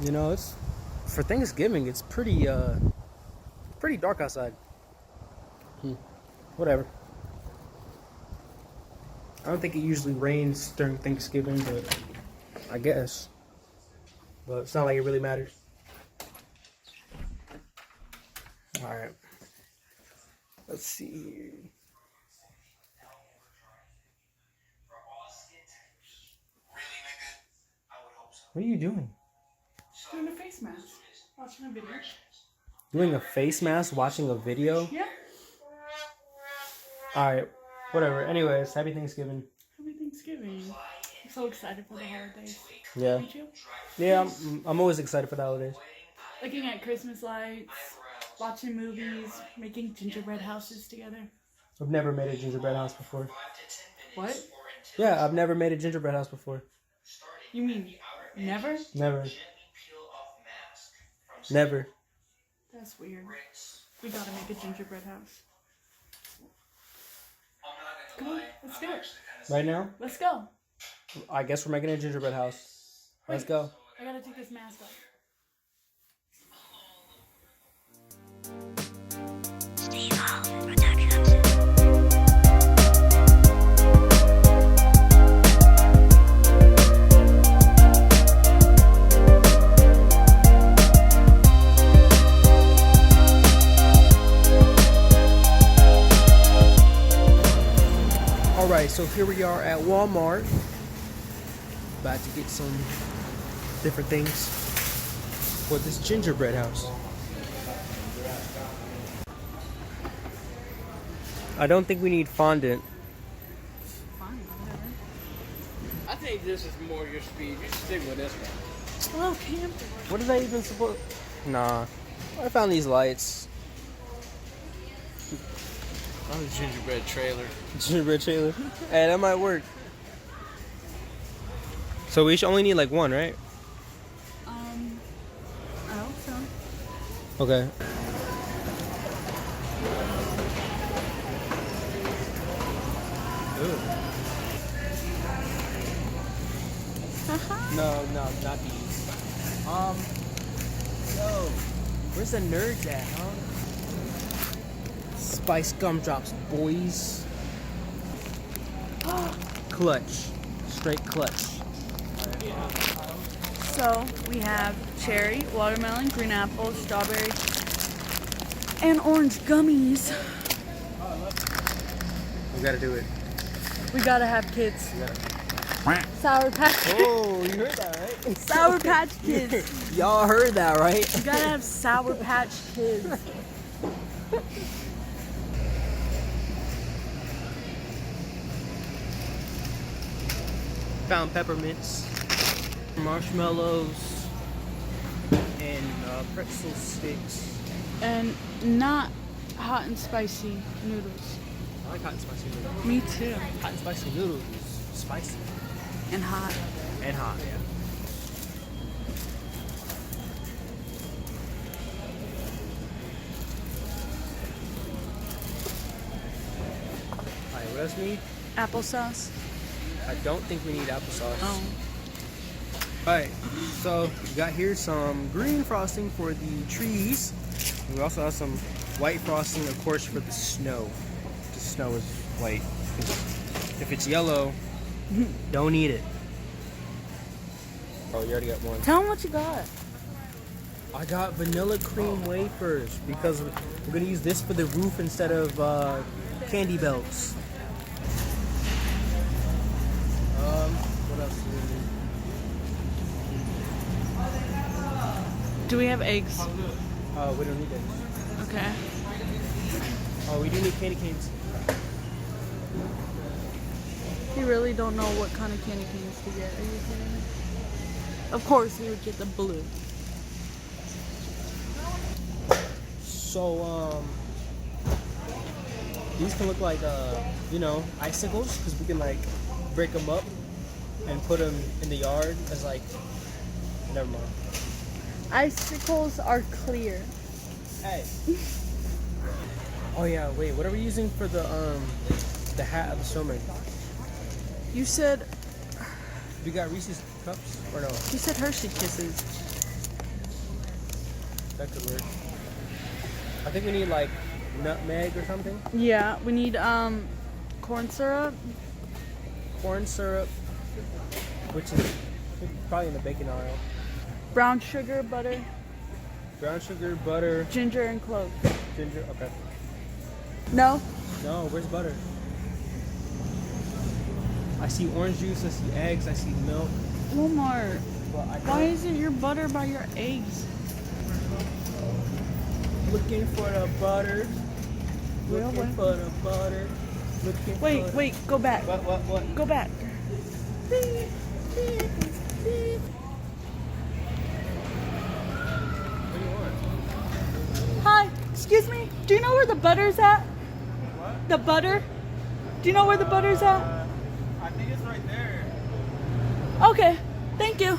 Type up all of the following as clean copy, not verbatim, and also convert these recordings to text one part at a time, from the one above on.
You know, it's for Thanksgiving. It's pretty dark outside. Whatever. I don't think it usually rains during Thanksgiving, but I guess. But it's not like it really matters. All right. Let's see here. What are you doing? Doing a face mask. Watching a video. Doing a face mask, watching a video? Yeah. Alright, whatever. Anyways, happy Thanksgiving. Happy Thanksgiving. I'm so excited for the holidays. Yeah. Aren't you? Yeah, I'm always excited for the holidays. Looking at Christmas lights, watching movies, making gingerbread houses together. I've never made a gingerbread house before. What? Yeah, I've never made a gingerbread house before. You mean never? Never. Never. That's weird. We gotta make a gingerbread house. Come on, let's do it. Right now? Let's go. I guess we're making a gingerbread house. Let's go. I gotta take this mask off. Stevolve Productions. Alright, so here we are at Walmart. About to get some different things for this gingerbread house. I don't think we need fondant. Fine, whatever. I think this is more your speed. You should stick with this one. Hello, camper. What is that even supposed? Nah. I found these lights. I'm the gingerbread trailer. Gingerbread trailer. Hey, that might work. So we should only need like one, right? I hope so. Okay. Ooh. No, not these. Yo, where's the nerds at, huh? Spice gumdrops, boys. Clutch. Straight clutch. So we have cherry, watermelon, green apple, strawberry, and orange gummies. We gotta do it. We gotta have kids. We gotta... Sour Patch Kids. Oh, you heard that, right? Sour Patch Kids. Y'all heard that, right? You gotta have Sour Patch Kids. Found peppermints, marshmallows, and pretzel sticks. And not hot and spicy noodles. I like hot and spicy noodles. Me too. Hot and spicy noodles. Spicy. And hot. And hot, yeah. Alright, what else we need? Applesauce. I don't think we need applesauce. Oh. Alright, so we got here some green frosting for the trees. We also have some white frosting, of course, for the snow. The snow is white. If it's yellow, don't eat it. Oh, you already got one. Tell them what you got. I got vanilla cream wafers because we're gonna use this for the roof instead of candy belts. What else do we need? Do we have eggs? We don't need eggs. Okay. Oh, we do need candy canes. You really don't know what kind of candy canes to get. Are you kidding me? Of course, we would get the blue. So, these can look like, you know, icicles because we can like break them up and put them in the yard as like, never mind. Icicles are clear. Hey. Oh yeah, wait, what are we using for the hat of the snowman? You said We got Reese's cups or no? You said Hershey Kisses. That could work. I think we need like nutmeg or something. Yeah, we need corn syrup. Corn syrup, which is probably in the baking aisle. Brown sugar, butter, Brown sugar, butter, ginger, and cloves. ginger. Okay. No? No, where's butter? I see orange juice. I see eggs. I see milk. Walmart. Well, Why isn't your butter by your eggs? Looking for the butter. Real Looking for the butter. Looking for Wait, the... wait, go back. What? Go back. What do you want? Hi, excuse me. Do you know where the butter's at? What? The butter? Do you know where the butter's at? I think it's right there. Okay, thank you.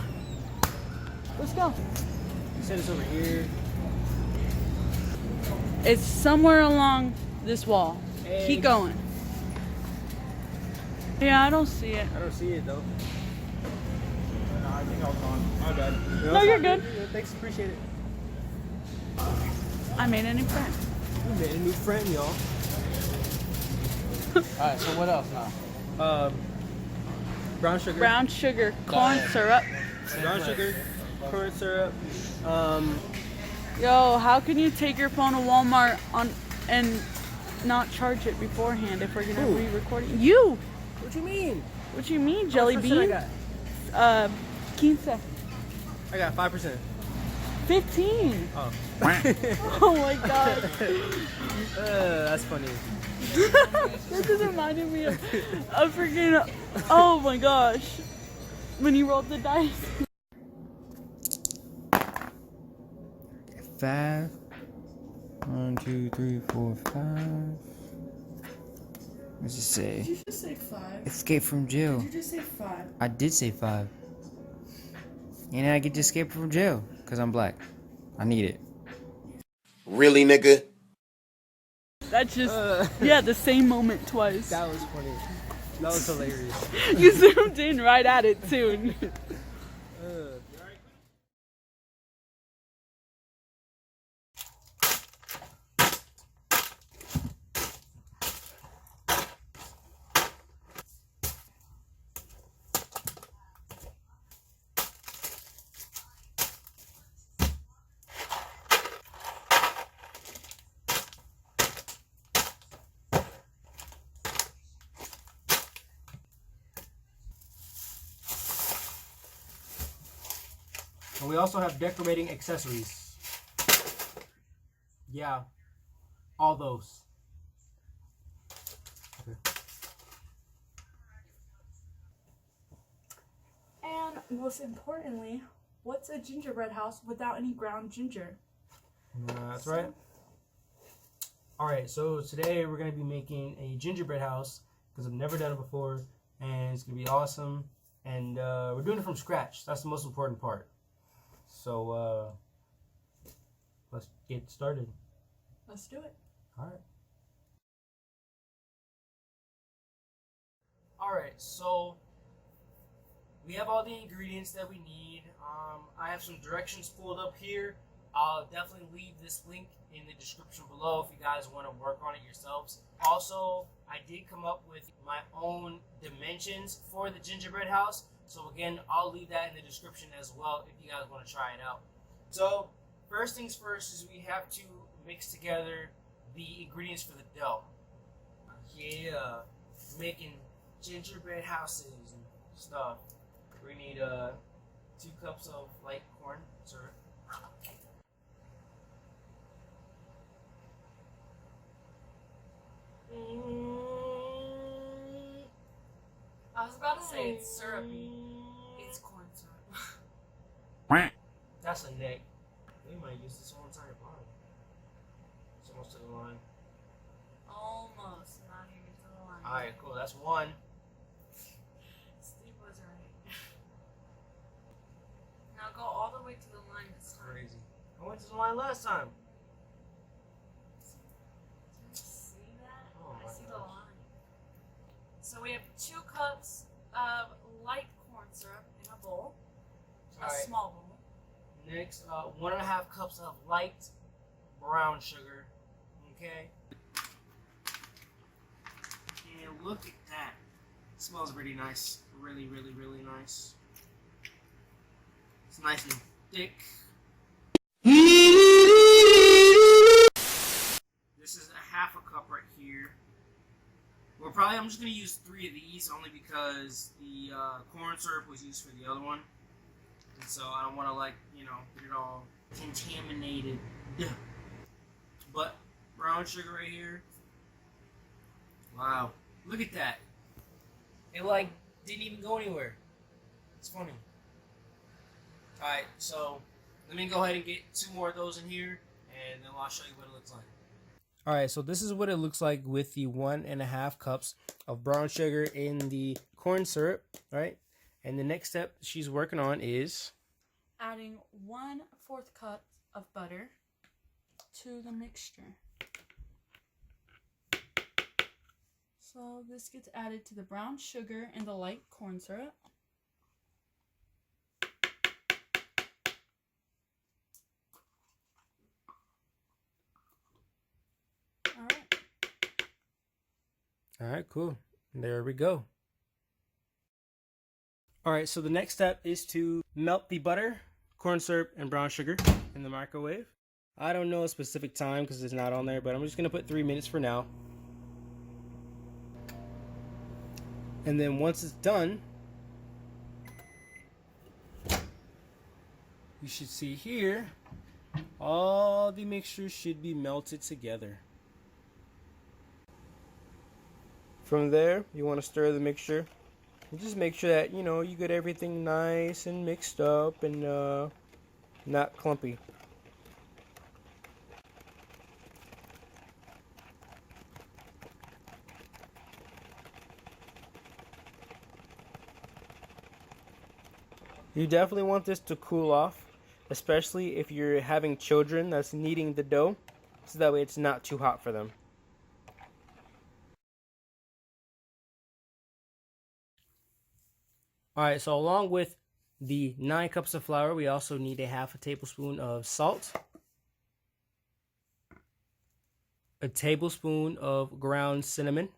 Let's go. You said it's over here. It's somewhere along this wall. Hey. Keep going. Yeah, I don't see it. I don't see it though. No, I think I was on. My bad. No, you're good. Thanks, appreciate it. I made a new friend. We made a new friend, y'all. Alright, so what else now? Brown sugar. Brown sugar, corn syrup. Brown sugar, corn syrup. Yo, how can you take your phone to Walmart and not charge it beforehand if we're gonna Who? be recording? You. What you mean? What you mean, jelly How much percent bean? I got? 15. I got 5%. 15. Oh. Oh my god. That's funny. This is reminding me of freaking. Oh my gosh. When you rolled the dice. 5. 1, 2, 3, 4, 5. What's it say? Did you just say 5? Escape from jail. Did you just say 5? I did say 5. And I get to escape from jail because I'm black. I need it. Really, nigga? That's just yeah, the same moment twice. That was funny. That was hilarious. You zoomed in right at it too. And we also have decorating accessories. Yeah. All those. Okay. And most importantly, what's a gingerbread house without any ground ginger? That's right. Alright, so today we're going to be making a gingerbread house because I've never done it before and it's going to be awesome. And we're doing it from scratch. That's the most important part. So let's get started. Let's do it. Alright. Alright, so we have all the ingredients that we need. I have some directions pulled up here. I'll definitely leave this link in the description below if you guys want to work on it yourselves. Also, I did come up with my own dimensions for the gingerbread house. So again, I'll leave that in the description as well if you guys want to try it out. So first things first is we have to mix together the ingredients for the dough. Yeah, making gingerbread houses and stuff. We need 2 cups of light corn syrup. I was about to say it's syrupy. It's corn syrup. That's a neck. We might use this whole entire bottle. It's almost to the line. Almost. Not even to the line. Alright, cool. That's 1. Steve was right. Now go all the way to the line this time. Crazy. I went to the line last time. See that? Oh I my see the gosh. line. So we have 2 cups of light corn syrup in a bowl. A Alright. small bowl. Next, 1.5 cups of light brown sugar. Okay. And look at that. It smells really nice. Really, really, really nice. It's nice and thick. This is a 1/2 cup right here. I'm just going to use 3 of these only because the corn syrup was used for the other one. And so I don't want to, like, you know, get it all contaminated. But brown sugar right here. Wow. Look at that. It, like, didn't even go anywhere. It's funny. Alright, so let me go ahead and get 2 more of those in here, and then I'll show you what it looks like. Alright, so this is what it looks like with the 1.5 cups of brown sugar in the corn syrup, right? And the next step she's working on is adding 1/4 cup of butter to the mixture. So this gets added to the brown sugar and the light corn syrup. Alright, cool. There we go. Alright, so the next step is to melt the butter, corn syrup, and brown sugar in the microwave. I don't know a specific time because it's not on there, but I'm just going to put 3 minutes for now. And then once it's done, you should see here, all the mixture should be melted together. From there, you want to stir the mixture. And just make sure that, you know, you get everything nice and mixed up and not clumpy. You definitely want this to cool off, especially if you're having children that's kneading the dough, so that way it's not too hot for them. Alright, so along with the 9 cups of flour, we also need a 1/2 tablespoon of salt, a tablespoon of ground cinnamon,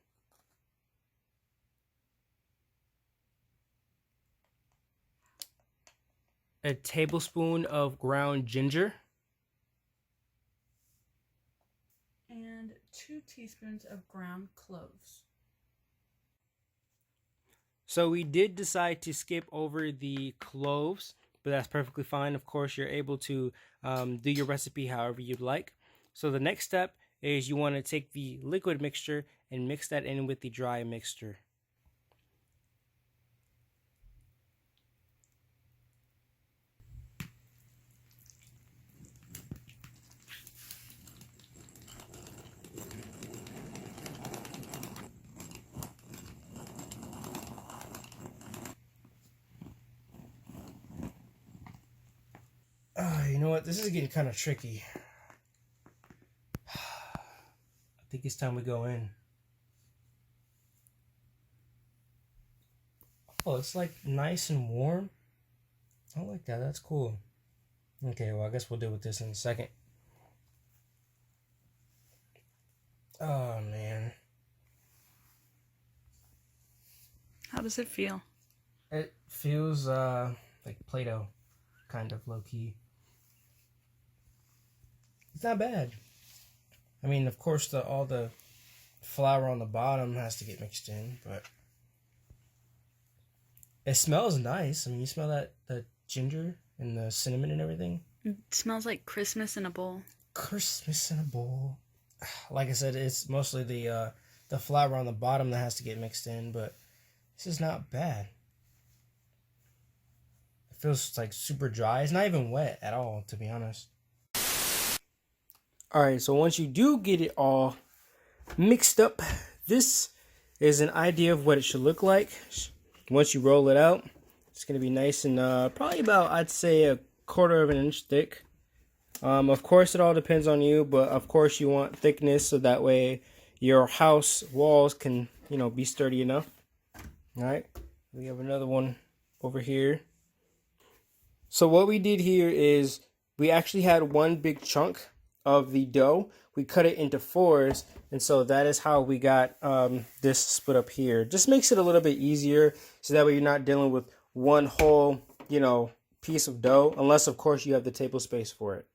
a tablespoon of ground ginger, and 2 teaspoons of ground cloves. So we did decide to skip over the cloves, but that's perfectly fine. Of course, you're able to do your recipe however you'd like. So the next step is you want to take the liquid mixture and mix that in with the dry mixture. You know what? This is getting kind of tricky. I think it's time we go in. Oh, it's like nice and warm. I like that. That's cool. Okay, well, I guess we'll deal with this in a second. Oh, man. How does it feel? It feels like Play-Doh, kind of low-key. It's not bad. I mean, of course, all the flour on the bottom has to get mixed in, but it smells nice. I mean, you smell the ginger and the cinnamon and everything. It smells like Christmas in a bowl. Christmas in a bowl. Like I said, it's mostly the flour on the bottom that has to get mixed in, but this is not bad. It feels like super dry. It's not even wet at all, to be honest. Alright, so once you do get it all mixed up, this is an idea of what it should look like. Once you roll it out, it's going to be nice and probably about, I'd say, 1/4 of an inch thick. Of course, it all depends on you, but of course you want thickness so that way your house walls can, you know, be sturdy enough. Alright, we have another one over here. So what we did here is we actually had one big chunk of the dough. We cut it into fours, and so that is how we got this split up here. Just makes it a little bit easier, so that way you're not dealing with one whole, piece of dough, unless of course you have the table space for it.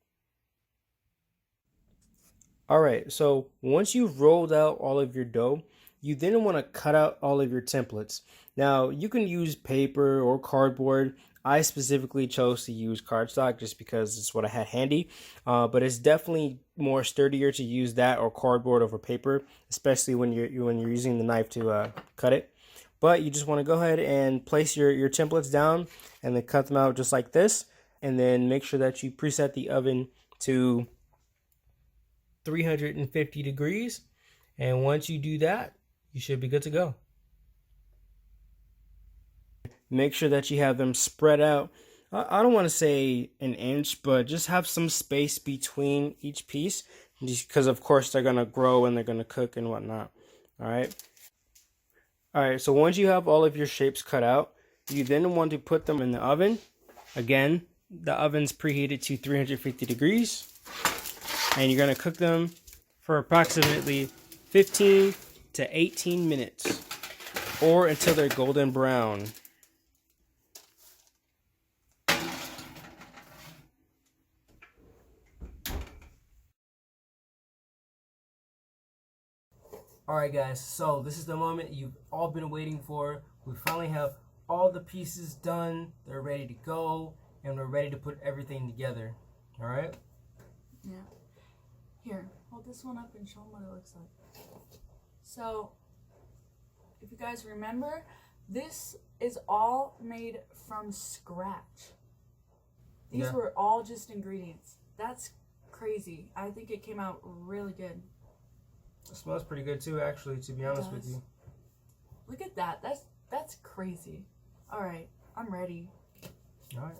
All right, so once you've rolled out all of your dough, you then want to cut out all of your templates. Now, you can use paper or cardboard. I specifically chose to use cardstock just because it's what I had handy, but it's definitely more sturdier to use that or cardboard over paper, especially when you're using the knife to cut it. But you just want to go ahead and place your templates down and then cut them out just like this, and then make sure that you preset the oven to 350 degrees, and once you do that, you should be good to go. Make sure that you have them spread out. I don't want to say an inch, but just have some space between each piece, because of course they're going to grow and they're going to cook and whatnot. All right, so once you have all of your shapes cut out, you then want to put them in the oven. Again, the oven's preheated to 350 degrees. And you're going to cook them for approximately 15 to 18 minutes, or until they're golden brown. Alright guys, so this is the moment you've all been waiting for. We finally have all the pieces done, they're ready to go, and we're ready to put everything together. Alright? Yeah. Here, hold this one up and show them what it looks like. So, if you guys remember, this is all made from scratch. These were all just ingredients. That's crazy. I think it came out really good. It smells pretty good too, actually, to be honest with you. Look at that. That's crazy. Alright, I'm ready. Alright.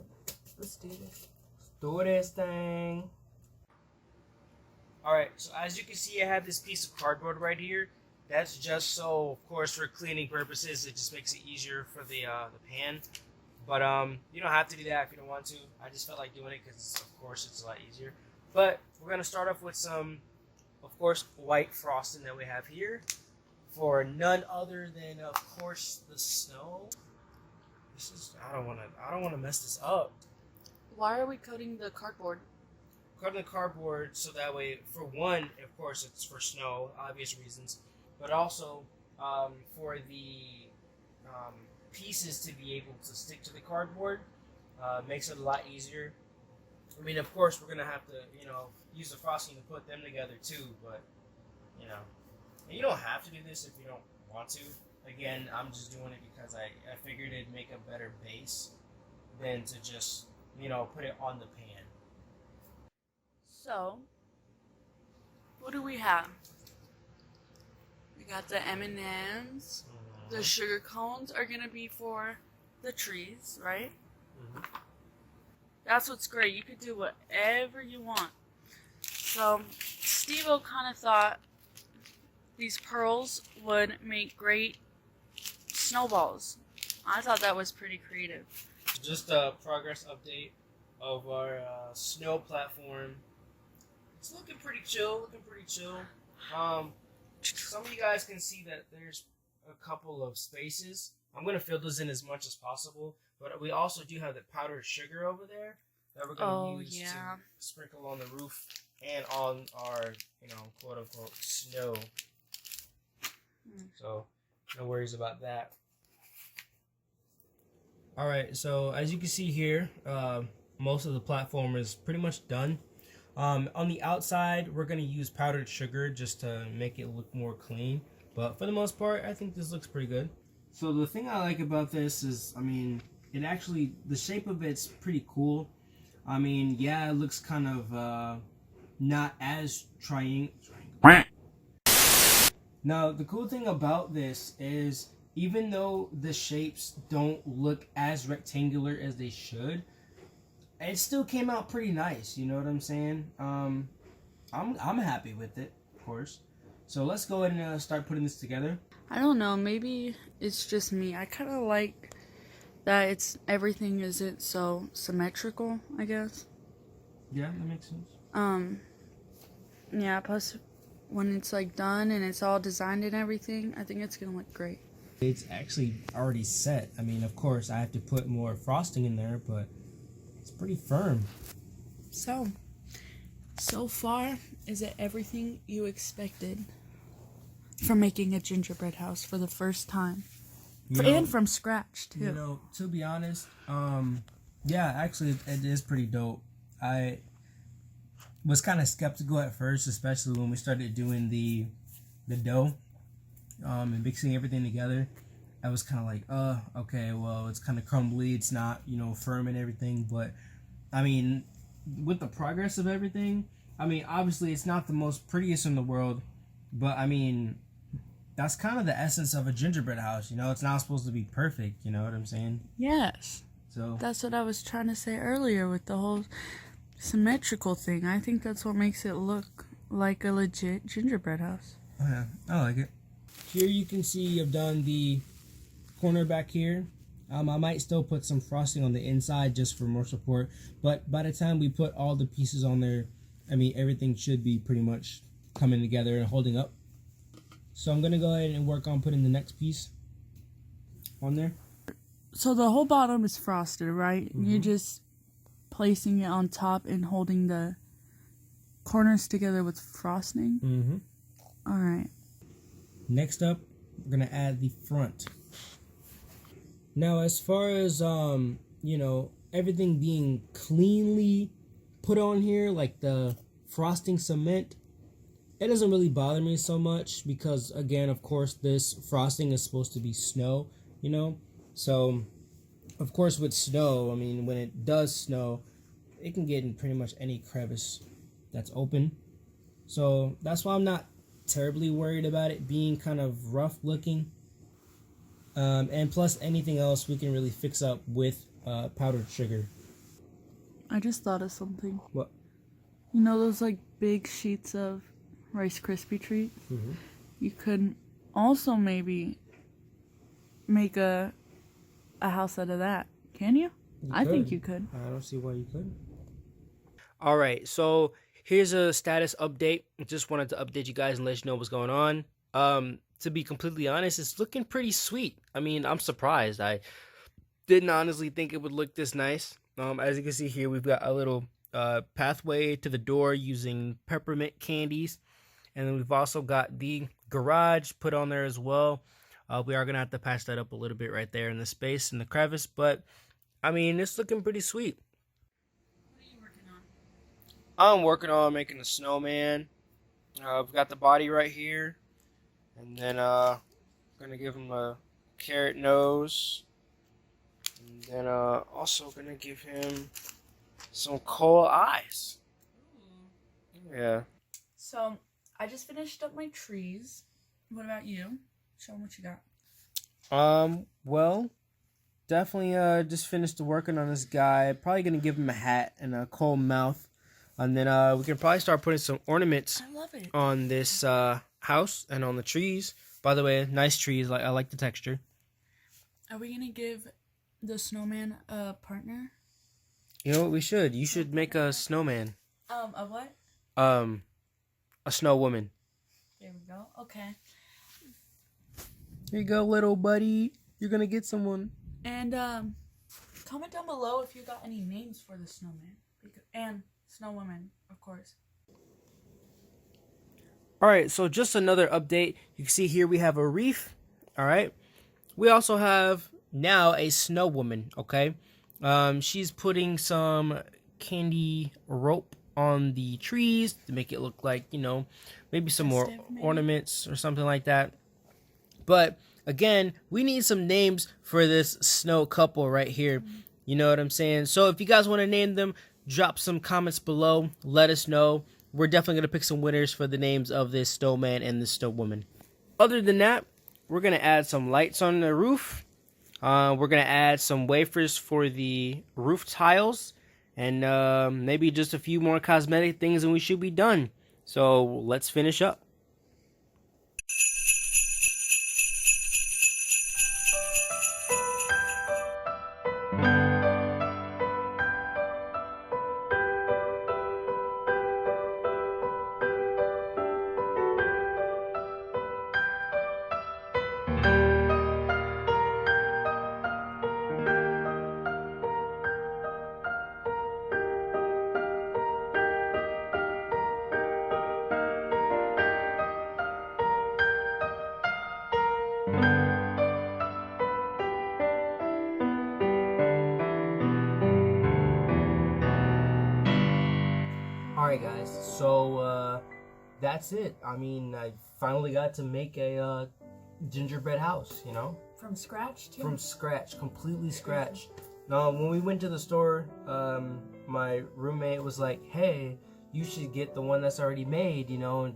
Let's do this. Let's do this thing. Alright, so as you can see, I have this piece of cardboard right here. That's just so, of course, for cleaning purposes, it just makes it easier for the pan. But you don't have to do that if you don't want to. I just felt like doing it because, of course, it's a lot easier. But we're going to start off with some, of course, white frosting that we have here. For none other than, of course, the snow. This is, I don't want to mess this up. Why are we coating the cardboard? Cutting the cardboard so that way, for one, of course, it's for snow, obvious reasons, but also for the pieces to be able to stick to the cardboard, makes it a lot easier. I mean, of course, we're gonna have to, use the frosting to put them together too, but and you don't have to do this if you don't want to. Again, I'm just doing it because I figured it'd make a better base than to just put it on the pan. So, what do we have? We got the M&Ms. The sugar cones are gonna be for the trees, right? That's what's great. You could do whatever you want. So, Stevo kind of thought these pearls would make great snowballs. I thought that was pretty creative. Just a progress update of our snow platform. It's looking pretty chill. Some of you guys can see that there's a couple of spaces. I'm going to fill those in as much as possible. But we also do have the powdered sugar over there that we're going to use to sprinkle on the roof and on our, quote unquote snow. So no worries about that. All right, so as you can see here, most of the platform is pretty much done. On the outside, we're going to use powdered sugar just to make it look more clean. But for the most part, I think this looks pretty good. So the thing I like about this is, it actually, the shape of it's pretty cool. Yeah, it looks kind of not as triangular. Now, the cool thing about this is, even though the shapes don't look as rectangular as they should, it still came out pretty nice. You know what I'm saying? I'm happy with it, of course. So let's go ahead and start putting this together. I don't know, maybe it's just me. I kind of like that everything isn't so symmetrical, I guess. Yeah, that makes sense. Yeah, plus when it's like done and it's all designed and everything, I think it's gonna look great. It's actually already set. I mean, of course, I have to put more frosting in there, but it's pretty firm. So far, is it everything you expected from making a gingerbread house for the first time? And from scratch, too. You know, to be honest, yeah, actually, it is pretty dope. I was kind of skeptical at first, especially when we started doing the dough and mixing everything together. I was kind of like, okay, well, it's kind of crumbly. It's not, you know, firm and everything. But, I mean, with the progress of everything, I mean, obviously, it's not the most prettiest in the world. But, I mean, that's kind of the essence of a gingerbread house, you know? It's not supposed to be perfect, you know what I'm saying? Yes. So that's what I was trying to say earlier with the whole symmetrical thing. I think that's what makes it look like a legit gingerbread house. Oh, yeah, I like it. Here you can see I've done the corner back here. I might still put some frosting on the inside just for more support. But by the time we put all the pieces on there, I mean, everything should be pretty much coming together and holding up. So I'm going to go ahead and work on putting the next piece on there. So the whole bottom is frosted, right? Mm-hmm. You're just placing it on top and holding the corners together with frosting? Mm-hmm. All right. Next up, we're going to add the front. Now, as far as, you know, everything being cleanly put on here, like the frosting cement, it doesn't really bother me so much because, again, of course, this frosting is supposed to be snow, you know? So, of course, with snow, I mean, when it does snow, it can get in pretty much any crevice that's open. So, that's why I'm not terribly worried about it being kind of rough looking. And plus, anything else we can really fix up with powdered sugar. I just thought of something. What? You know those, like, big sheets of Rice Krispie treats? Mm-hmm. You could also maybe make a house out of that. Can you? I think you could. I don't see why you couldn't. All right, so here's a status update. Just wanted to update you guys and let you know what's going on. To be completely honest, it's looking pretty sweet. I mean, I'm surprised. I didn't honestly think it would look this nice. As you can see here, we've got a little pathway to the door using peppermint candies. And then we've also got the garage put on there as well. We are going to have to patch that up a little bit right there in the space in the crevice. But, I mean, it's looking pretty sweet. What are you working on? I'm working on making a snowman. I've got the body right here. And then going to give him a carrot nose. And then also going to give him some coal eyes. Ooh. Yeah. So, I just finished up my trees. What about you? Show them what you got. Well, definitely just finished working on this guy. Probably gonna give him a hat and a coal mouth, and then we can probably start putting some ornaments on this house and on the trees. By the way, nice trees. I like the texture. Are we gonna give the snowman a partner? You know what we should? You should make a snowman. A what? A snow woman. There we go. Okay. Here you go, little buddy. You're gonna get someone. And comment down below if you got any names for the snowman and snow woman, of course. All right, so just another update. You can see here we have a wreath. All right. We also have now a snow woman. Okay. She's putting some candy rope on the trees to make it look like, you know, maybe some more ornaments or something like that. But again, we need some names for this snow couple right here. You know what I'm saying? So if you guys want to name them, drop some comments below. Let us know. We're definitely going to pick some winners for the names of this snowman and this snow woman. Other than that, we're going to add some lights on the roof. We're going to add some wafers for the roof tiles. And maybe just a few more cosmetic things and we should be done. So let's finish up. So that's it. I mean, I finally got to make a gingerbread house, you know? From scratch too? From scratch, completely scratch. Now, when we went to the store, my roommate was like, hey, you should get the one that's already made, you know, and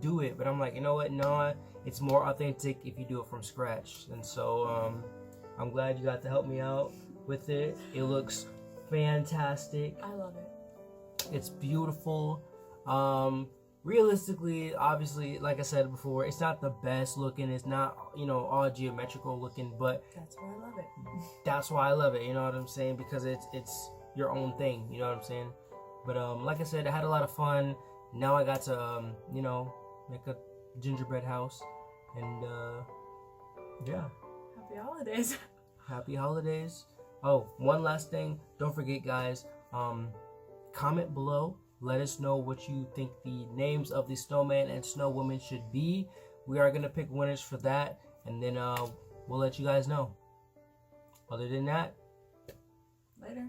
do it. But I'm like, you know what? No, it's more authentic if you do it from scratch. And so I'm glad you got to help me out with it. It looks fantastic. I love it. It's beautiful. Realistically, obviously, like I said before, it's not the best looking. It's not, you know, all geometrical looking, but That's why I love it. that's why I love it. You know what I'm saying? Because it's your own thing. You know what I'm saying? But like I said, I had a lot of fun. Now I got to you know, make a gingerbread house, and yeah. Happy holidays. Happy holidays. Oh, one last thing. Don't forget, guys. Comment below. Let us know what you think the names of the snowman and snow woman should be. We are gonna pick winners for that, and then we'll let you guys know. Other than that, Later.